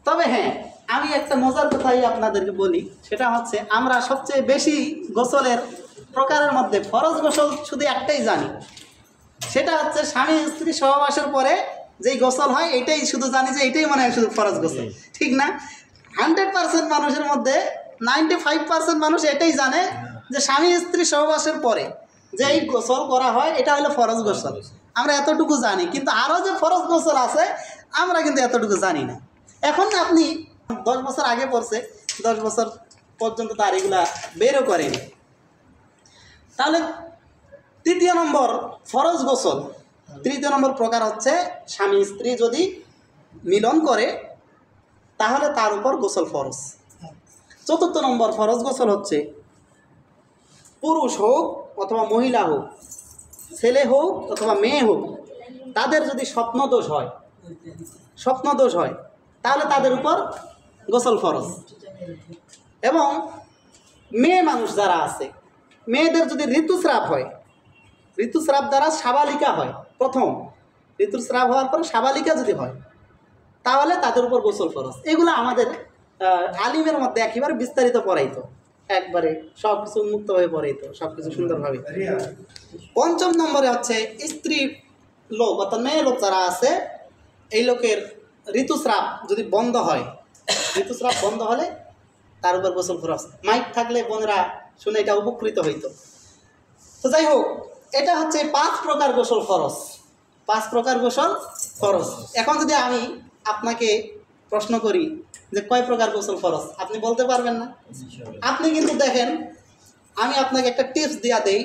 তবে হ্যাঁ, আমি একটা মজার কথাই আপনাদেরকে বলি, সেটা হচ্ছে আমরা সবচেয়ে বেশি গোসলের প্রকারের মধ্যে ফরজ গোসল শুধু একটাই জানি, সেটা হচ্ছে স্বামী স্ত্রী সহবাসের পরে যেই গোসল হয় এটাই শুধু জানি, যে এটাই মনে হয় শুধু ফরজ গোসল, ঠিক না? 100% মানুষের মধ্যে 95% মানুষ এটাই জানে যে স্বামী স্ত্রী সহবাসের পরে যে এই গোসল করা হয় এটা হলো ফরজ গোসল। আমরা এতটুকু জানি, কিন্তু আরও যে ফরজ গোসল আছে আমরা কিন্তু এতটুকু জানি না। এখন আপনি 10 বছর আগে পড়ছে, 10 বছর পর্যন্ত তার এগুলা বেরও করেনি। তাহলে তৃতীয় নম্বর ফরজ গোসল, তৃতীয় নম্বর প্রকার হচ্ছে স্বামী স্ত্রী যদি মিলন করে তাহলে তার উপর গোসল ফরজ। চতুর্থ নম্বর ফরজ গোসল হচ্ছে পুরুষ হোক অথবা মহিলা হোক, ছেলে হোক অথবা মেয়ে হোক, তাদের যদি স্বপ্নদোষ হয় তাহলে তাদের উপর গোসল ফরজ। এবং মেয়ে মানুষ যারা আছে, মেয়েদের যদি ঋতুস্রাব হয়, ঋতুস্রাব দ্বারা সাবালিকা হয়, প্রথম ঋতুস্রাব হওয়ার পর সাবালিকা যদি হয় তাহলে তাদের উপর গোসল ফরজ। এগুলো আমাদের আলিমের মধ্যে একেবারে বিস্তারিত পড়াইতো, একবারে সব কিছু উন্মুক্তভাবে পড়াইতো, সব কিছু সুন্দরভাবে। পঞ্চম নম্বরে হচ্ছে স্ত্রী লোক অর্থাৎ মেয়ে লোক যারা আছে, এই লোকের ঋতুস্রাব যদি বন্ধ হয়, ঋতুস্রাব বন্ধ হলে তার উপর গোসল ফরজ। মাইক থাকলে বোনরা শুনে এটা উপকৃত হইতো। তো যাই হোক, এটা হচ্ছে 5 প্রকার গোসল ফরজ, 5 প্রকার গোসল ফরজ। এখন যদি আমি আপনাকে প্রশ্ন করি যে কয় প্রকার গোসল ফরজ, আপনি বলতে পারবেন না। আপনি কিন্তু দেখেন, আমি আপনাকে একটা টিপস দিয়া দেই,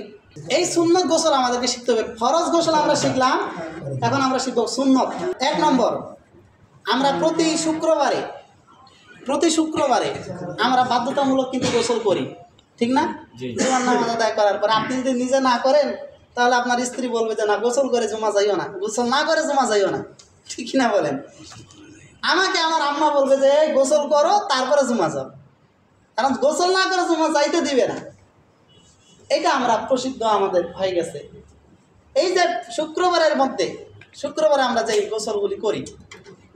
এই সুন্নত গোসল আমাদেরকে শিখতে হবে। ফরজ গোসল আমরা শিখলাম, এখন আমরা শিখব সুন্নত। 1 নম্বর, আমরা প্রতি শুক্রবারে আমরা বাধ্যতামূলক কিন্তু গোসল করি, ঠিক না? জুমার নামাজ আদায় করার পর আপনি যদি নিজে না করেন তাহলে আপনার স্ত্রী বলবে যে না, গোসল করে জমা যাইও না, গোসল না করে জমা যাইও না, ঠিক না বলেন? আমাকে আমার আম্মা বলবে যে গোসল করো তারপরে জমা যাও, কারণ গোসল না করে জমা যাইতে দিবে না। এটা আমরা প্রসিদ্ধ আমাদের হয়ে গেছে। এই যে শুক্রবারের মধ্যে, শুক্রবারে আমরা যে গোসলগুলি করি,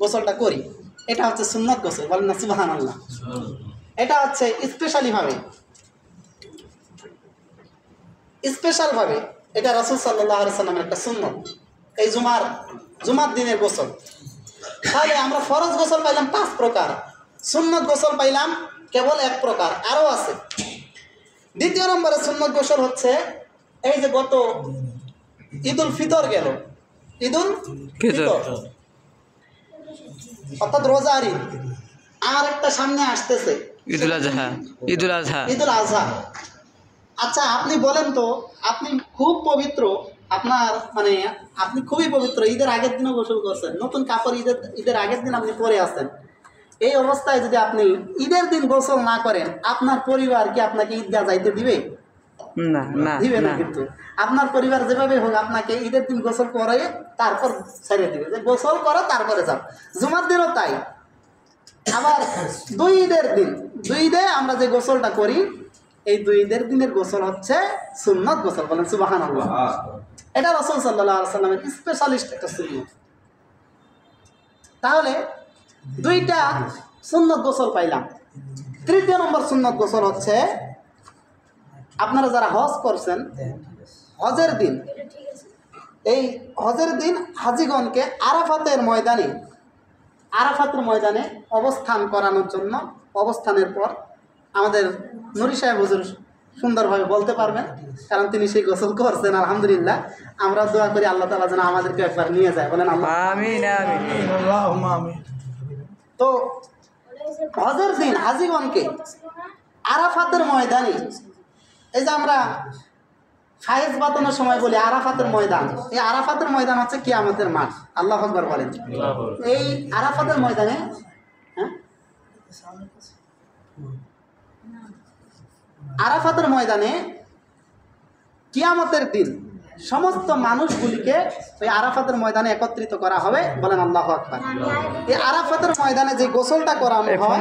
গোসলটা করি, এটা হচ্ছে সুন্নত গোসল, বলেন না সুবহানাল্লাহ। এটা হচ্ছে স্পেশালভাবে এটা রাসূল সাল্লাল্লাহু আলাইহি সাল্লামের একটা সুন্নত, এই জুমার দিনের গোসল। তাহলে আমরা ফরজ গোসল পাইলাম 5 প্রকার, সুন্নত গোসল পাইলাম কেবল 1 প্রকার, আরও আছে। দ্বিতীয় নম্বরে সুন্নত গোসল হচ্ছে এই যে গত ঈদুল ফিতর গেল, ঈদুল ফিতর অর্থাৎ রোজার ঈদ, আর একটা সামনে আসতেছে ঈদুল আজহা। আচ্ছা, আপনি বলেন তো, আপনি খুব পবিত্র, আপনার মানে আপনি খুবই পবিত্র, ঈদের আগের দিনও গোসল করছেন, নতুন কাপড় ঈদের আগের দিন আপনি পরে আসেন। এই অবস্থায় যদি আপনি ঈদের দিন গোসল না করেন, আপনার পরিবার কি আপনাকে ঈদগাহ যাইতে দিবে? না, দিবে না। কিন্তু আপনার পরিবার যেভাবে হোক আপনাকে ঈদের দিন গোসল করে তারপর ছেড়ে দিবে, যে গোসল করো তারপরে যাও। জুমার দিনও তাই। আবার 2 ঈদের দিন, 2 ঈদে আমরা যে গোসলটা করি, এই 2 ঈদের দিনের গোসল হচ্ছে সুন্নত গোসল, বলেন সুবহানাল্লাহ। এটা রাসূল সাল্লাল্লাহু আলাইহি ওয়াসাল্লামের স্পেশালিস্ট একটা সুন্নত। তাহলে 2টা সুন্নত গোসল পাইলাম। তৃতীয় নম্বর সুন্নত গোসল হচ্ছে, আপনারা যারা হজ করছেন, হজের দিন, এই হজের দিন হাজিগণকে আরাফাতের ময়দানে অবস্থান করানোর জন্য, অবস্থানের পর আমাদের নুরি সাহেব হুজুর সুন্দরভাবে বলতে পারবেন, কারণ তিনি সেই গোসল করছেন। আলহামদুলিল্লাহ, আমরা দোয়া করি আল্লাহ তাআলা যেন আমাদেরকে একবার নিয়ে যায়, বলেন আমিন। তো হজের দিন হাজিগণকে আরাফাতের ময়দানে, এই যে আমরা ফায়েজ বাতানোর সময় বলি আরাফাতের ময়দান, এই আরাফাতের ময়দান হচ্ছে কিয়ামতের মাঠ। আল্লাহু আকবার বলেন। এই আরাফাতের ময়দানে, আরাফাতের ময়দানে কিয়ামতের দিন সমস্ত মানুষগুলিকে ওই আরাফাতের ময়দানে একত্রিত করা হবে, বলেন আল্লাহু আকবার। এই আরাফাতের ময়দানে যে গোসলটা করানো হয়,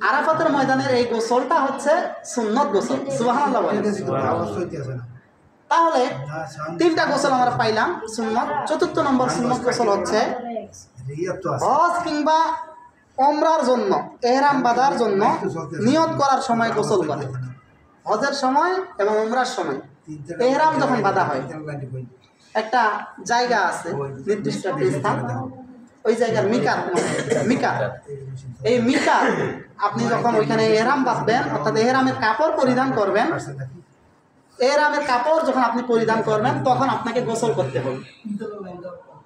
আরাফাতের ময়দানের এই গোসলটা হচ্ছে সুন্নত গোসল, সুবহানাল্লাহ বলেন। তাহলে 3টা গোসল আমরা পাইলাম সুন্নত। চতুর্থ নম্বর সুন্নত গোসল হচ্ছে হজ কিংবা ওমরার জন্য এহরাম বাঁধার জন্য নিয়ত করার সময় গোসল করে। হজের সময় এবং ওমরার সময় এহরাম যখন বাঁধা হয়, একটা জায়গা আছে নির্দিষ্ট একটা স্থান, ওই জায়গার মিকাত এই মিকাত আপনি যখন ওইখানে এহরাম বাঁধবেন, অর্থাৎ এহরামের কাপড় পরিধান করবেন, এহরামের কাপড় যখন আপনি পরিধান করবেন তখন আপনাকে গোসল করতে হবে।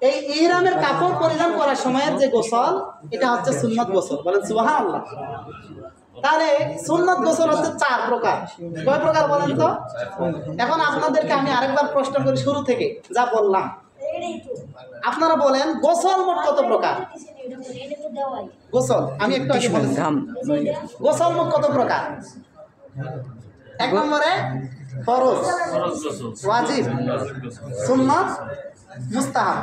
এই ইহরামের কাপড় পরিধান করার সময়ের যে গোসল, এটা হচ্ছে সুন্নত গোসল। বলেন সুবহানাল্লাহ। তাহলে সুন্নত গোসল হচ্ছে 4 প্রকার। কয় প্রকার বলেন তো? এখন আপনাদেরকে আমি আরেকবার প্রশ্ন করি শুরু থেকে যা বললাম, আপনারা বলেন গোসল মোট কত প্রকার? গোসল আমি একটু আগে বলেছি, গোসল মোট কত প্রকার? 1 নম্বরে ফরজ, ওয়াজিব, সুন্নত, মুস্তাহাব।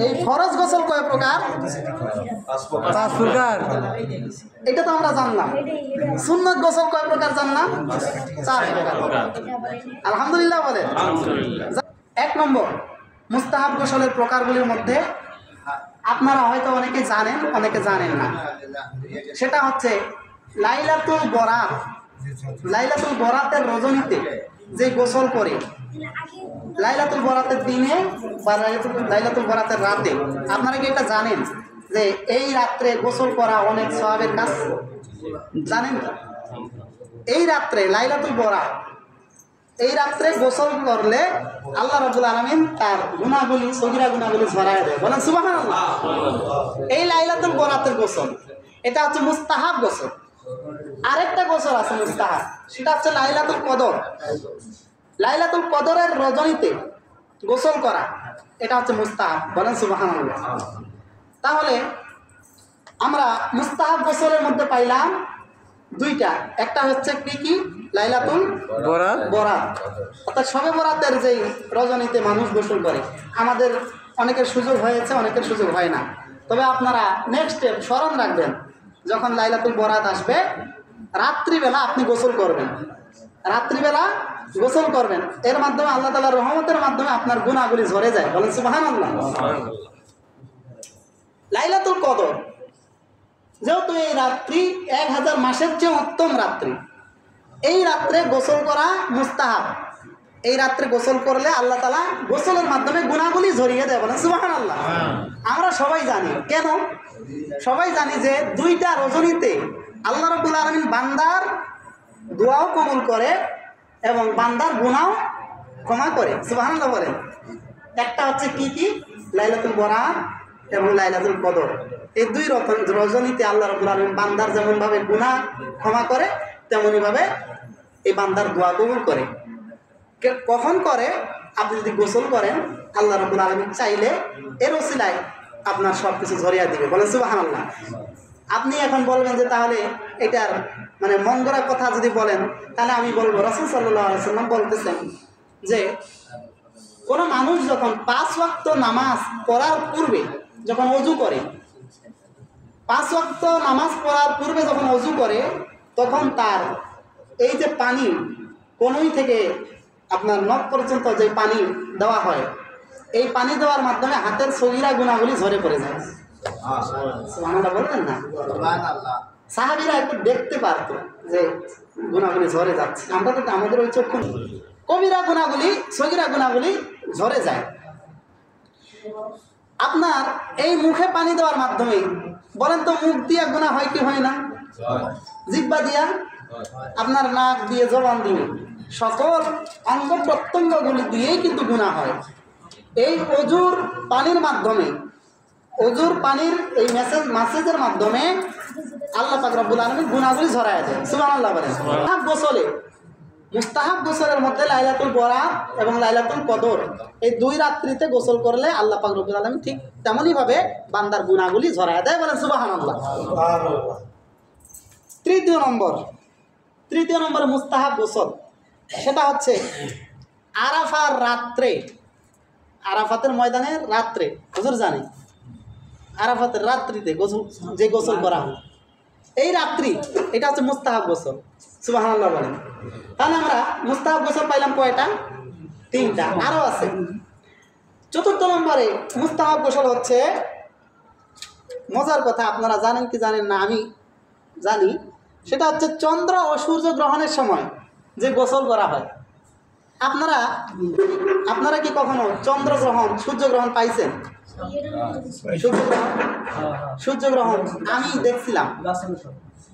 এই ফরজ গোসল কয় প্রকার? 5 প্রকার। এটা তো আমরা জানলাম। সুন্নত গোসল কয় প্রকার জানলাম? 4 প্রকার। আলহামদুলিল্লাহ বলেন। 1 নম্বর মুস্তাহাব গোসলের প্রকারগুলির মধ্যে আপনারা হয়তো অনেকে জানেন, অনেকে জানেন না। সেটা হচ্ছে লাইলাতুল বরাত। লাইলাতুল বরাতের রজনীতে যে গোসল করে, লাইলাতুল বরাতের দিনে বা লাইলাতুল বরাতের রাতে, আপনারা কি এটা জানেন যে এই রাত্রে গোসল করা অনেক সওয়াবের কাজ? জানেন? এই রাত্রে লাইলাতুল বরাত, এই রাত্রে গোসল করলে আল্লাহ রাব্বুল আলামিন তার গুনাহগুলি, সগীরা গুনাহগুলি ঝরায় দেয়। বলেন সুবহানাল্লাহ। এই লাইলাতুল বরাতের গোসল, এটা হচ্ছে মুস্তাহাব গোসল। আরেকটা গোসল আছে মুস্তাহাব, সেটা হচ্ছে লাইলাতুল কদর। লাইলাতুল কদরের রজনীতে গোসল করা, এটা হচ্ছে মুস্তাহাব। বলেন সুবহানাল্লাহ। তাহলে আমরা মুস্তাহাব গোসলের মধ্যে পাইলাম 2টা। একটা হচ্ছে কি? লাইলাতুল বরাত, অর্থাৎ শবে বরাতের যেই রজনীতে মানুষ গোসল করে। আমাদের অনেকের সুযোগ হয়েছে, অনেকের সুযোগ হয় না। তবে আপনারা নেক্সট স্টেপ স্মরণ রাখবেন, যখন লাইলাতুল বরাত আসবে রাত্রিবেলা আপনি গোসল করবেন, রাত্রিবেলা গোসল করবেন। এর মাধ্যমে আল্লাহ তাআলার রহমতের মাধ্যমে আপনার গুনাহগুলি ঝরে যায়। বলেন সুবহানাল্লাহ। লাইলাতুল কদর, যেহেতু এই রাত্রি 1000 মাসের চেয়ে উত্তম রাত্রি, এই রাত্রে গোসল করা মুস্তাহাব। এই রাত্রে গোসল করলে আল্লাহ তাআলা গোসলের মাধ্যমে গুনাহগুলি ঝরিয়ে দেয়। বলেন সুবহানাল্লাহ। আমরা সবাই জানি, কেন সবাই জানি যে 2টা রজনীতে আল্লাহ রাব্বুল আলামিন বান্দার দোয়াও কবুল করে এবং বান্দার গুনাহ ক্ষমা করে। সুবহানাল্লাহ বলেন। একটা হচ্ছে কি? লাইলাতুল বরাত এবং লাইলাতুল কদর। এই 2 রজনীতে আল্লাহ রাব্বুল আলামিন বান্দার যেমনভাবে গুনাহ ক্ষমা করে, তেমনিভাবে এই বান্দার দোয়া কবুল করে। কখন করে? আপনি যদি গোসল করেন, আল্লাহ রাব্বুল আলামিন চাইলে এর ওসিলায় আপনার সব কিছু ঝরিয়ে দিবে। বলেন সুবহানাল্লাহ। আপনি এখন বলবেন যে তাহলে এটার মানে মন গড়া কথা যদি বলেন, তাহলে আমি বলবো রাসূল সাল্লাল্লাহু আলাইহি ওয়াসাল্লাম বলতেছেন যে কোনো মানুষ যখন 5 ওয়াক্ত নামাজ পড়ার পূর্বে যখন ওযু করে, 5 ওয়াক্ত নামাজ পড়ার পূর্বে যখন ওযু করে, তখন তার এই যে পানি কোনই থেকে আপনার নখ পর্যন্ত যে পানি দেওয়া হয়, এই পানি দেওয়ার মাধ্যমে হাতের সগীরা গুনাহগুলি ঝরে পড়ে যায়। সুবহানাল্লাহ বলতেন না? সাহাবীরা একটু দেখতে পারতো যে গুনাহগুলি ঝরে যাচ্ছে। আমরা তো আমাদের ওই চক্ষু, কবিরা গুনাহগুলি, সগীরা গুনাহগুলি ঝরে যায়। আপনার এই মুখে পানি দেওয়ার মাধ্যমে, বলেন তো মুখ দিয়ে গুনাহ হয় কি হয় না? জিহ্বা দিয়া, আপনার নাক দিয়ে, জবান দিয়ে, সকল অঙ্গ প্রত্যঙ্গগুলি দিয়েই কিন্তু গুনাহ হয়। এই ওযুর পানির মাধ্যমে, ওযুর পানির এই মেসেজের মাধ্যমে আল্লাহ পাক রব্বুল আলামিন গুনাহগুলি ঝরায় দেয়। সুবহানাল্লাহ বলেন। গোসলে, মুস্তাহাব গোসলের মধ্যে লাইলাতুল বরাত এবং লাইলাতুল কদর, এই 2 রাত্রিতে গোসল করলে আল্লাহ পাক রব্বুল আলামিন ঠিক তেমনই ভাবে বান্দার গুনাহগুলি ঝরায় দেয়। বলেন সুবহানাল্লাহ। তৃতীয় নম্বরে মুস্তাহাব গোসল, সেটা হচ্ছে আরাফার রাত্রে, আরাফাতের ময়দানে রাত্রে, হুজুর জানে আরাফাতের রাত্রিতে যে গোসল করা হয়, এই রাত্রি, এটা হচ্ছে মুস্তাহাব গোসল। সুবহানাল্লাহ বলেন। তাহলে আমরা মুস্তাহাব গোসল পাইলাম কয়টা? 3টা। আরও আছে। 4র্থ নম্বরে মুস্তাহাব গোসল হচ্ছে মজার কথা, আপনারা জানেন কি জানেন না আমি জানি, সেটা হচ্ছে চন্দ্র ও সূর্য গ্রহণের সময় যে গোসল করা হয়। আপনারা কি কখনো চন্দ্রগ্রহণ সূর্যগ্রহণ পাইছেন? সূর্যগ্রহণ আমি দেখছিলাম।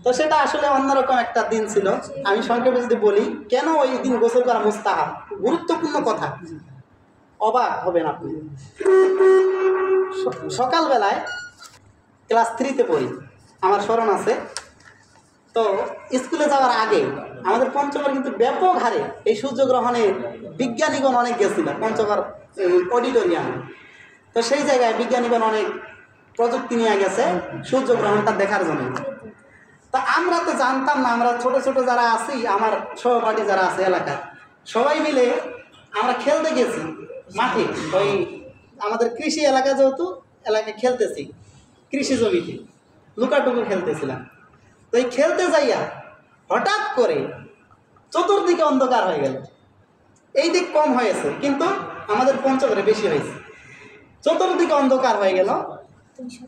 তো সেটা আসলে অন্যরকম একটা দিন ছিল। আমি সংক্ষেপে যদি বলি কেন ওই দিন গোসল করা মুস্তাহাব, গুরুত্বপূর্ণ কথা, অবাক হবেন আপনি। সকালবেলায় ক্লাস 3-তে পড়ি, আমার স্মরণ আছে। তো স্কুলে যাওয়ার আগে আমাদের পঞ্চগড় কিন্তু ব্যাপক হারে এই সূর্যগ্রহণে বিজ্ঞানীগণ অনেক গেছিল পঞ্চগড় অডিটোরিয়ামে। তো সেই জায়গায় বিজ্ঞানীগণ অনেক প্রযুক্তি নিয়ে গেছে সূর্যগ্রহণটা দেখার জন্য। তা আমরা তো জানতাম না, আমরা ছোট ছোট যারা আছি, আমার সহপাঠী যারা আছে এলাকায়, সবাই মিলে আমরা খেলতে গেছি মাঠে। ওই আমাদের কৃষি এলাকা, যেহেতু এলাকায় খেলতেছি, কৃষি জমিতে লুকাটুকু খেলতেছিলাম। তো এই খেলতে যাইয়া হঠাৎ করে চতুর্দিকে অন্ধকার হয়ে গেল। এই দিক কম হয়েছে কিন্তু আমাদের পঞ্চগড়ে বেশি হয়েছে। চতুর্দিকে অন্ধকার হয়ে গেল,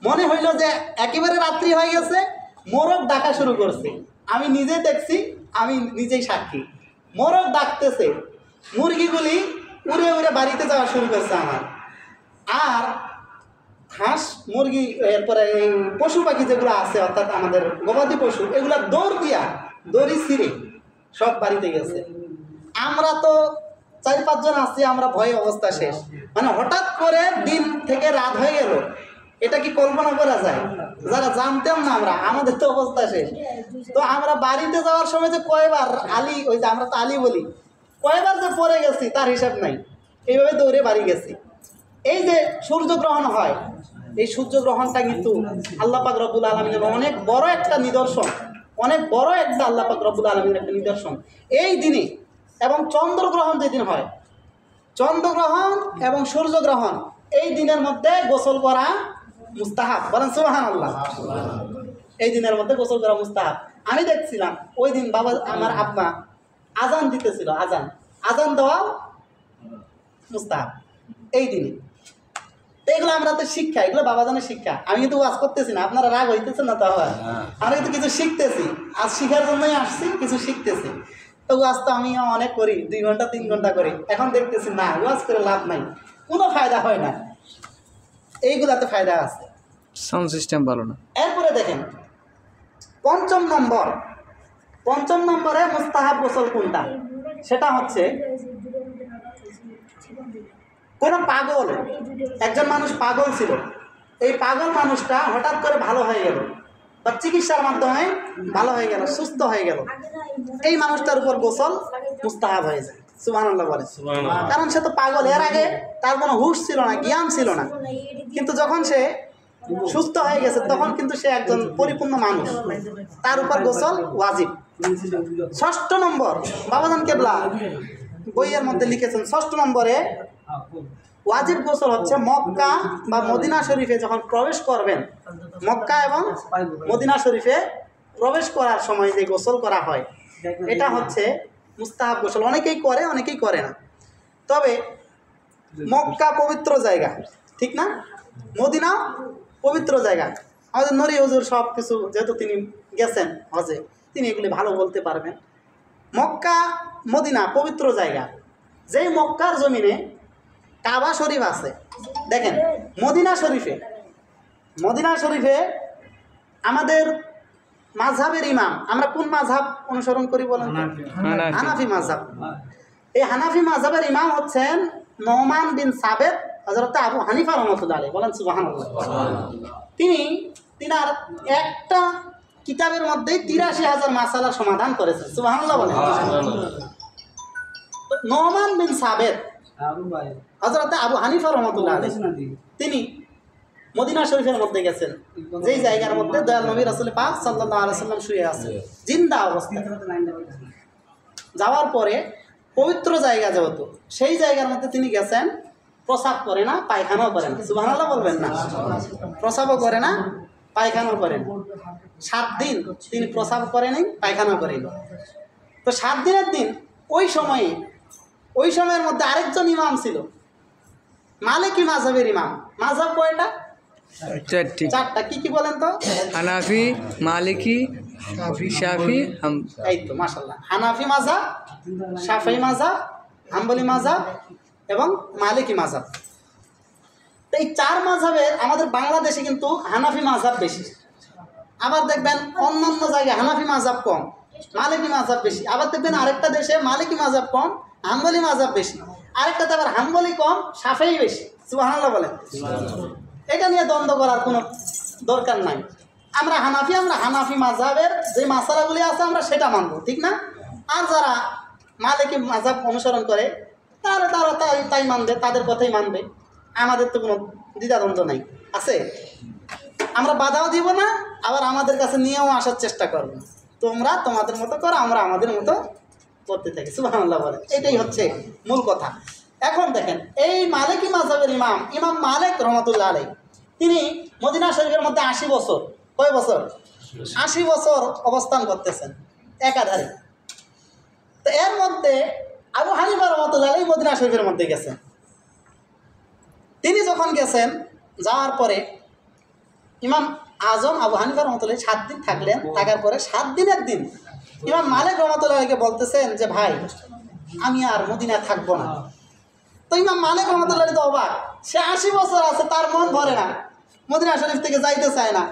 মনে হইল যে একেবারে রাত্রি হয়ে গেছে। মোরগ ডাকা শুরু করছে, আমি নিজে দেখছি, আমি নিজেই সাক্ষী। মোরগ ডাকতেছে, মুরগিগুলি উড়ে উড়ে বাড়িতে যাওয়া শুরু করছে আমার। আর হাঁস মুরগি, এরপরে এই পশু পাখি যেগুলো আছে, অর্থাৎ আমাদের গবাদি পশু, এগুলা দৌড় দিয়া দড়ি ছিঁড়ে সব বাড়িতে গেছে। আমরা তো 4-5 জন আছি, আমরা ভয়ে অবস্থা শেষ। মানে হঠাৎ করে দিন থেকে রাত হয়ে গেল, এটা কি কল্পনা করা যায়? যারা জানতাম না আমরা, আমাদের তো অবস্থা শেষ। তো আমরা বাড়িতে যাওয়ার সময় যে কয়বার আলী, ওই যে আমরা তো আলী বলি, কয়বার যে পড়ে গেছি তার হিসাব নাই। এইভাবে দৌড়ে বাড়ি গেছি। এই যে সূর্যগ্রহণ হয়, এই সূর্যগ্রহণটা কিন্তু আল্লাহ পাক রব্বুল আলামিনের অনেক বড় একটা নিদর্শন, অনেক বড় একটা আল্লাহ পাক রব্বুল আলামিনের একটা নিদর্শন এই দিনে। এবং চন্দ্রগ্রহণ যেদিন হয়, চন্দ্রগ্রহণ এবং সূর্যগ্রহণ এই দিনের মধ্যে গোসল করা মুস্তাহাব। বলেন সুবহানাল্লাহ। এই দিনের মধ্যে গোসল করা মুস্তাহাব। আমি দেখছিলাম ওই দিন বাবা, আমার আব্বা আজান দিতেছিল, আজান দেওয়া মুস্তাহাব এই দিনে। এগুলো আমরা তো শিক্ষা, এগুলো বাবাজানের শিক্ষা। আমি কিন্তু ওয়াজ করতেছি না, আপনারা রাগ হইতেছেন না? তাহলে আমরা কিন্তু কিছু শিখতেছি, আজ শিখার জন্যই আসছি, কিছু শিখতেছি। তো ওয়াজ তো আমি অনেক করি, 2 ঘন্টা 3 ঘন্টা করি। এখন দেখতেছি না, ওয়াজ করে লাভ নাই, কোনো ফায়দা হয় না। এইগুলাতে ফায়দা আছে, সাউন্ড সিস্টেম ভালো না। এরপরে দেখেন 5ম নম্বরে মুস্তাহাব গোসল কোনটা? সেটা হচ্ছে কোন পাগল, একজন মানুষ পাগল ছিল, এই পাগল মানুষটা হঠাৎ করে ভালো হয়ে গেল, বা চিকিৎসার মাধ্যমে ভালো হয়ে গেল, সুস্থ হয়ে গেল, এই মানুষটার উপর গোসল মুস্তাহাব হয়ে যায়। সুবহানাল্লাহ বলে। কারণ সে তো পাগল, এর আগে তার কোনো হুঁশ ছিল না, জ্ঞান ছিল না, কিন্তু যখন সে সুস্থ হয়ে গেছে তখন কিন্তু সে একজন পরিপূর্ণ মানুষ, তার উপর গোসল ওয়াজিব। 6 নম্বর বাবাজান কেবলা বইয়ের মধ্যে লিখেছেন, 6 নম্বরে ওয়াজিব গোসল হচ্ছে মক্কা বা মদিনা শরীফে যখন প্রবেশ করবেন, মক্কা এবং মদিনা শরীফে প্রবেশ করার সময় যে গোসল করা হয়, এটা হচ্ছে মুস্তাহাব গোসল। অনেকেই করে, অনেকেই করে না। তবে মক্কা পবিত্র জায়গা, ঠিক না? মদিনা পবিত্র জায়গা। আমাদের নূরি হুজুর সব কিছু, যেহেতু তিনি গেছেন হজে, তিনি এগুলি ভালো বলতে পারবেন। মক্কা মদিনা পবিত্র জায়গা। যেই মক্কার জমিনে কাবা শরীফ আছে, দেখেন মদিনা শরীফে আমাদের মাযহাবের ইমাম, আমরা কোন মাযহাব অনুসরণ করি বলেন? হানাফি মাযহাব। এই হানাফি মাযহাবের ইমাম হচ্ছেন নোমান বিন সাবেত হযরত আবু হানিফা রাহমাতুল্লাহ আলাইহি। বলেন সুবহানাল্লাহ। তিনার একটা কিতাবের মধ্যে ৮৩,০০০ মাসালার সমাধান করেছেন। সুবহানাল্লাহ বলেন। নোমান বিন সাবেত হযরত আবু হানিফা রাহমাতুল্লাহ আলাইহি, তিনি মদিনা শরীফের মধ্যে গেছেন, যেই জায়গার মধ্যে দয়াল নবী রাসূল পাক সাল্লাল্লাহু আলাইহি সাল্লাম শুয়ে আছেন জিন্দা অবস্থায়। যাওয়ার পরে পবিত্র জায়গা যেহেতু, সেই জায়গার মধ্যে তিনি গেছেন, প্রসাব করে না, পায়খানাও করে না। সুবহানাল্লাহ বলবেন না? প্রসাবও করে না, পায়খানাও করে না। 7 দিন তিনি প্রসাব করেনি, পায়খানাও করেনি। তো 7 দিনের দিন ওই সময়ের মধ্যে আরেকজন ইমাম ছিল, মালিকি মাযহাবের ইমাম। মাযহাব কয়টা? চারটি। চারটা কি কি বলেন তো? হানাফি, মালিকি, শাফি, এই তো মাশাআল্লাহ, হানাফি মাযহাব, শাফিঈ মাযহাব, হাম্বলি মাযহাব এবং মালিকি মাযহাব। তো এই চার মাযহাবের আমাদের বাংলাদেশে কিন্তু হানাফি মাযহাব বেশি। আবার দেখবেন অন্যান্য জায়গায় হানাফি মাযহাব কম, মালিকি মাযহাব বেশি। আবার দেখবেন আরেকটা দেশে মালিকি মাযহাব কম, হাম্বলি মাযহাব বেশি। আরেকটাতে আবার হাম্বলি কম, শাফিঈ বেশি। সুবহানাল্লাহ বলেন। এটা নিয়ে দ্বন্দ্ব করার কোনো দরকার নাই। আমরা হানাফি মাযহাবের যে মাসালাগুলি আছে আমরা সেটা মানবো, ঠিক না? আর যারা মালিকি মাযহাব অনুসরণ করে তারা তাই মানবে, তাদের কথাই মানবে। আমাদের তো কোনো দ্বিধাদ্বন্দ্ব নাই, আছে? আমরা বাধাও দিব না, আবার আমাদের কাছে নিয়েও আসার চেষ্টা করবো। তোমরা তোমাদের মতো করো, আমরা আমাদের মতো করতে থাকি। সুবহানাল্লাহ বলে। এটাই হচ্ছে মূল কথা। এখন দেখেন, এই মালিকি মাযহাবের ইমাম মালিক রহমাতুল্লাহ আলাইহি, তিনি মদিনা শরীফের মধ্যে 80 বছর, কয় বছর? 80 বছর অবস্থান করতেছেন একাধারে। তো এর মধ্যে আবু হানিফা রহমাতুল্লাহ আলাইহি মদিনা শরীফের মধ্যে গেছেন। তিনি যখন গেছেন, যাওয়ার পরে ইমাম আজম আবু হানিফা রহমাতুল্লাহ 7 দিন থাকলেন। থাকার পরে 7 দিনের দিন ইমাম মালিক রহমাতুল্লাহকে বলতেছেন যে ভাই, আমি আর মদিনায় থাকবো না। তো ইমাম মালিক রহমাতুল্লাহ তো অবাক, সে 80 বছর আছে, তার মন ভরে না, মদিনা শরীফ থেকে যাইতে চায় না।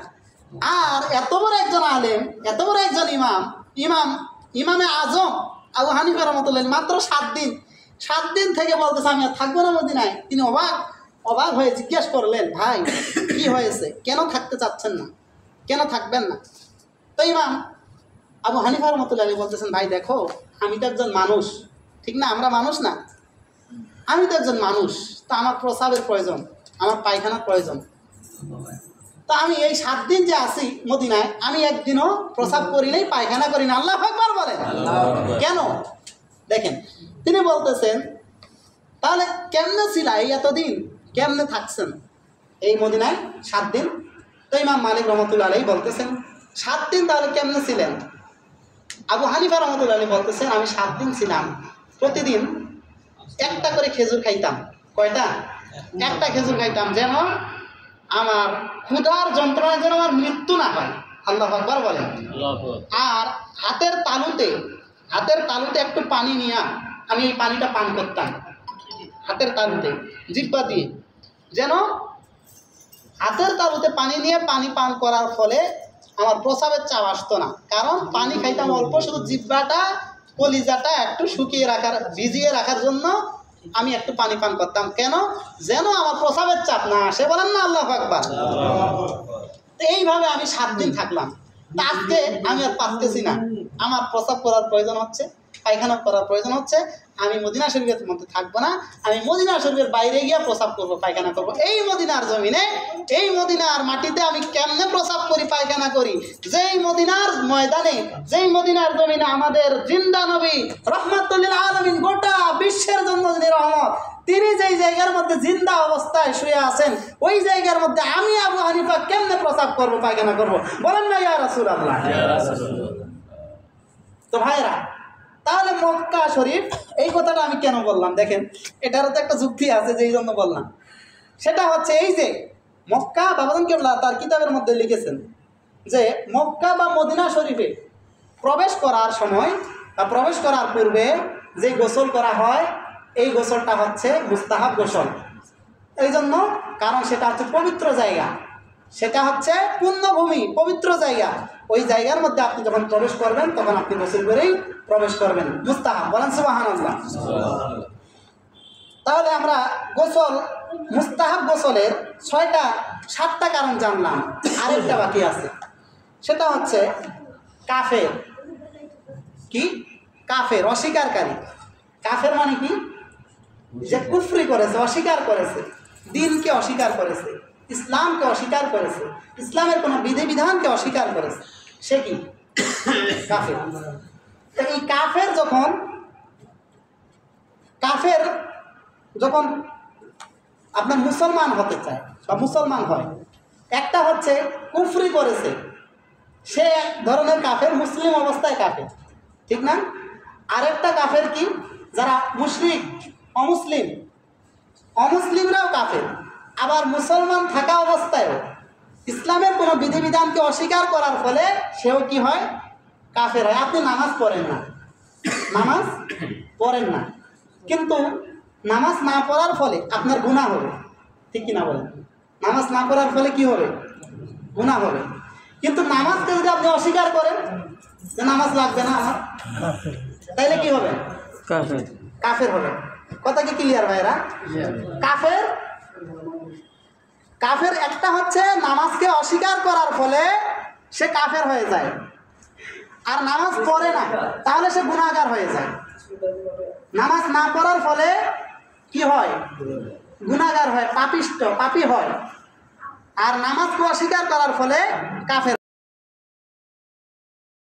আর এত বড় একজন আলেম, এত বড় একজন ইমামে আজম আবু হানিফা রহমাতুল্লাহ মাত্র 7 দিন থেকে বলতেছে আমি আর থাকবো না মদিনায়। তিনি অবাক হয়ে জিজ্ঞেস করলেন, ভাই কি হয়েছে, কেন থাকতে চাচ্ছেন না, কেন থাকবেন না? তো ইমাম আবু হানিফা রহমাতুল্লাহ বলতেছেন, ভাই দেখো, আমি তো একজন মানুষ, ঠিক না? আমরা মানুষ না? আমি তো একজন মানুষ, তো আমার প্রস্রাবের প্রয়োজন, আমার পায়খানার প্রয়োজন। তো আমি এই 7 দিন যে আছি মদিনায়, আমি একদিনও প্রস্রাব করি নাই, পায়খানা করি না। আল্লাহু আকবার বলেন। কেন? দেখেন, তিনি বলতেছেন, তাহলে কেমনে ছিলা এই এতদিন, কেমনে থাকছেন এই মদিনায় 7 দিন? তো ইমাম মালিক রহমাতুল্লাহ আলাইহি বলতেছেন, 7 দিন তাহলে কেমনে ছিলেন? আবু হানিফা রহমাতুল্লাহ আলাইহি বলতেছেন, আমি 7 দিন ছিলাম, প্রতিদিন একটা করে খেজুর খাইতাম। কয়টা? একটা খেজুর খাইতাম, যেন আমার ক্ষুধার যন্ত্রণায় যেন আমার মৃত্যু না হয়। আল্লাহু আকবার বলেন। আর হাতের তালুতে একটু পানি নিয়ে আমি এই পানিটা পান করতাম, হাতের তালুতে জিহ্বা দিয়ে, যেন হাতের তালুতে পানি নিয়ে পানি পান করার ফলে আমার প্রস্রাবের চাপ আসতো না। কারণ পানি খাইতাম অল্প, শুধু জিহ্বাটা, কলিজাটা একটু ভিজিয়ে রাখার জন্য আমি একটু পানি পান করতাম। কেন? যেন আমার প্রস্রাবের চাপ না আসে। বলেন না আল্লাহু আকবার। তো এইভাবে আমি 7 দিন থাকলাম। তা আজকে আমি আর পারতেছি না, আমার প্রস্রাব করার প্রয়োজন হচ্ছে, পায়খানা করার প্রয়োজন হচ্ছে, আমি মদিনা শরীফের মধ্যে থাকবো না, আমি মদিনা শরীফের বাইরে গিয়ে প্রস্রাব করবো, পায়খানা করবো। এই মদিনার জমিনে, এই মদিনার মাটিতে আমি কেমনে প্রস্রাব করি, পায়খানা করি? যেই মদিনার ময়দানে, যেই মদিনার জমিনে আমাদের জিন্দা নবী রাহমাতুল লিল আলামিন, গোটা বিশ্বের জন্য যিনি রহমত, তিনি যেই জায়গার মধ্যে জিন্দা অবস্থায় শুয়ে আছেন, ওই জায়গার মধ্যে আমি আবু হানিফা কেমনে প্রস্রাব করবো, পায়খানা করবো? বলেন না ইয়া রাসূলুল্লাহ। তো ভাইরা, তাহলে মক্কা শরীফ, এই কথাটা আমি কেন বললাম? দেখেন, এটারও তো একটা যুক্তি আছে, যেই জন্য বললাম। সেটা হচ্ছে এই যে মক্কা, বাবাজান কেবলা তার কিতাবের মধ্যে লিখেছেন যে মক্কা বা মদিনা শরীফে প্রবেশ করার সময় বা প্রবেশ করার পূর্বে যে গোসল করা হয়, এই গোসলটা হচ্ছে মুস্তাহাব গোসল। এই জন্য, কারণ সেটা হচ্ছে পবিত্র জায়গা, সেটা হচ্ছে পুণ্যভূমি, পবিত্র জায়গা। ওই জায়গার মধ্যে আপনি যখন প্রবেশ করবেন, তখন আপনি গোসল করেই প্রবেশ করবেন, মুস্তাহাব। বলেন সুবহানাল্লাহ। তাহলে আমরা মুস্তাহাব গোসলের 7টা কারণ জানলাম। আরেকটা বাকি আছে, সেটা হচ্ছে কাফের। কি? কাফের, অস্বীকারী। কাফের মানে কি? যে কুফরি করেছে, অস্বীকার করেছে, দ্বীনকে অস্বীকার করেছে, ইসলামকে অস্বীকার করেছে, ইসলামের কোনো বিধিবিধানকে অস্বীকার করেছে, সে কি? কাফের। তো এই কাফের যখন আপনার মুসলমান হতে চায় বা মুসলমান হয়, একটা হচ্ছে কুফরি করেছে, সে এক ধরনের কাফের, মুসলিম অবস্থায় কাফের, ঠিক না? আরেকটা কাফের কি? যারা মুশরিক, অমুসলিমরাও কাফের, আবার মুসলমান থাকা অবস্থায়ও ইসলামের কোনো বিধিবিধানকে অস্বীকার করার ফলে সেও কি হয়? কাফের হয়। আপনি নামাজ পড়েন না, নামাজ পড়েন না, কিন্তু নামাজ না পড়ার ফলে আপনার গুনাহ হবে, ঠিক কিনা বলেন? নামাজ না পড়ার ফলে কি হবে? গুনাহ হবে। কিন্তু নামাজকে যদি আপনি অস্বীকার করেন যে নামাজ লাগবে না আমার, তাইলে কি হবে? কাফের। কাফের হবে। কথা কি ক্লিয়ার ভাইরা? কাফের, কাফের একটা হচ্ছে নামাজকে অস্বীকার করার ফলে সে কাফের হয়ে যায়, আর নামাজ পড়ে না তাহলে সে গুনাহগার হয়ে যায়। নামাজ না পড়ার ফলে কি হয়? গুনাহগার হয়, পাপী হয়। আর নামাজকে অস্বীকার করার ফলে কাফের।